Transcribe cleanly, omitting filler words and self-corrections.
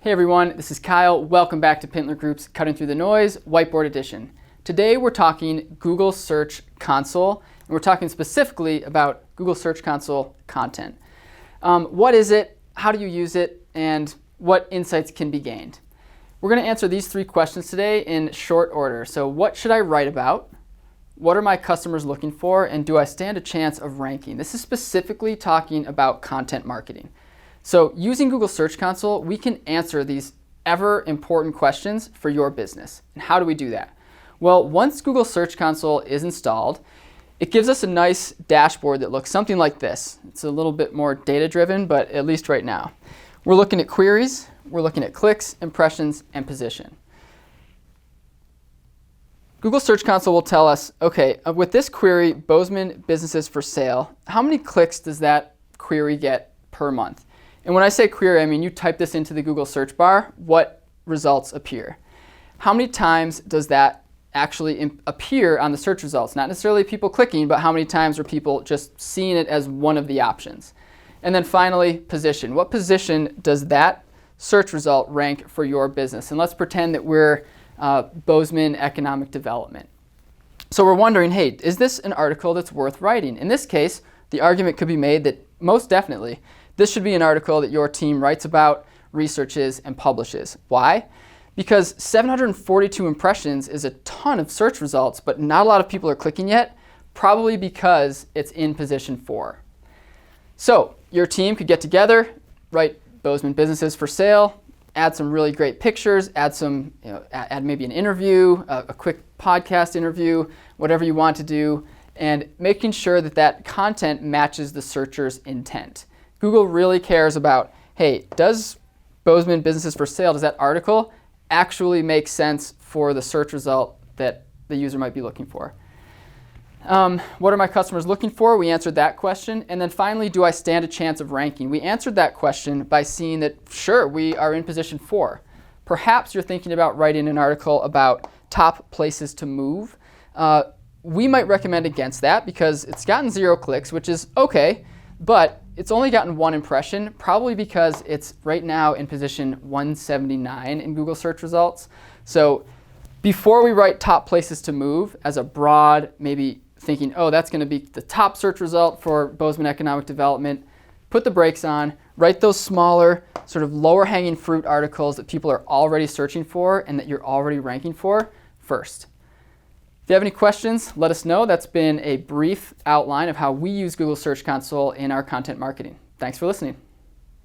Hey everyone, this is Kyle. Welcome back to Pintler Group's Cutting Through the Noise Whiteboard Edition. Today we're talking Google Search Console, and we're talking specifically about Google Search Console content. What is it, how do you use it, and what insights can be gained? We're going to answer these three questions today in short order. So what should I write about? What are my customers looking for? And do I stand a chance of ranking? This is specifically talking about content marketing. So using Google Search Console, we can answer these ever important questions for your business. And how do we do that? Well, once Google Search Console is installed, it gives us a nice dashboard that looks something like this. It's a little bit more data-driven, but at least right now. We're looking at queries, we're looking at clicks, impressions, and position. Google Search Console will tell us, okay, with this query, Bozeman businesses for sale, how many clicks does that query get per month? And when I say query, I mean you type this into the Google search bar, what results appear? How many times does that actually appear on the search results? Not necessarily people clicking, but how many times are people just seeing it as one of the options? And then finally, position. What position does that search result rank for your business? And let's pretend that we're Bozeman Economic Development. So we're wondering, hey, is this an article that's worth writing? In this case, the argument could be made that most definitely this should be an article that your team writes about, researches, and publishes. Why? Because 742 impressions is a ton of search results, but not a lot of people are clicking yet, probably because it's in position 4. So your team could get together, write Bozeman businesses for sale, add some really great pictures, add maybe an interview, a quick podcast interview, whatever you want to do, and making sure that that content matches the searcher's intent. Google really cares about, hey, does Bozeman businesses for sale, does that article actually make sense for the search result that the user might be looking for? What are my customers looking for? We answered that question. And then finally, do I stand a chance of ranking? We answered that question by seeing that, sure, we are in position 4. Perhaps you're thinking about writing an article about top places to move. We might recommend against that because it's gotten 0 clicks, which is okay, but it's only gotten 1 impression, probably because it's right now in position 179 in Google search results. So before we write top places to move as a broad, maybe thinking, oh, that's going to be the top search result for Bozeman Economic Development, put the brakes on, write those smaller, sort of lower hanging fruit articles that people are already searching for and that you're already ranking for first. If you have any questions, let us know. That's been a brief outline of how we use Google Search Console in our content marketing. Thanks for listening.